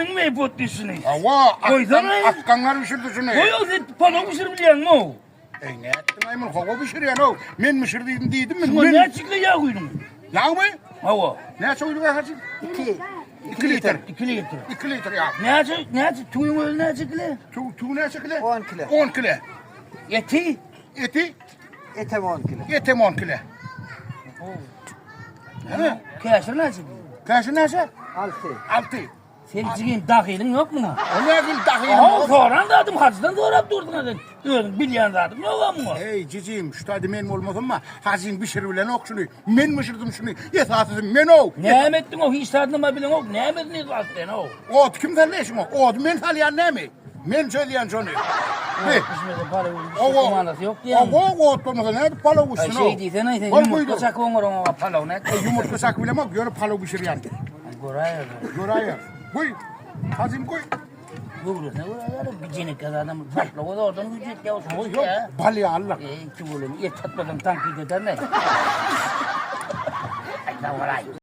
pişirdin mi ipotlusunuz? Ava, Koysana. akkanlar pişirdi şunu. Koy o zet palo pişirmeyen mi? Ne ettin ayman, hava pişiriyor o. Men pişirdiydim dedim mi? Şuna ne açıkla yağ koydun? Yağ mı? Hava. Ne soydun hacı? 2 litre. 2 litre. 2 litre ya. Ne açık? Tuyun öyle ne açıkla? Tu ne çıkılı? 10 kilo. 10 kilo. Eti. Eti, Etem 10 kilo. etim 10 kilo. Ha? Kaşır ne açık? Kaşı neyse? 6. 6. Senin cigin dahilin yok mu? O ne gün dahil Aa, mi? soran da adım hacıdan sonra durdun adın. Öyle bilyen da adım yok mu? Hey cicim, şu tadı men olmasın mı? Hazin pişirilen ok şunu. Men pişirdim şunu. Yesatızım men o. Ne emettin o hiç tadına bilen o. Ne emettin zaten o. Ot kim talleşim o? Ot men talyan ne mi? Men söyleyen şunu. Ne? İşte para O kumandası yok diye. o ot olmasa ne? Palo Ay uçsun o. şey değilse neyse Var yumurta mıydı? sakı onu palav ne? Yumurta sak bile mak, görüp palo pişiriyen. Goraya. Göraya. Koy. Hazin koy. Burası ne buraya? Bir cenek kadar adam tatlı o da oradan ücret ya. O Yok, bali Allah. İki bölüm. Et tatmadan tank gider ne? Ay ne var ay.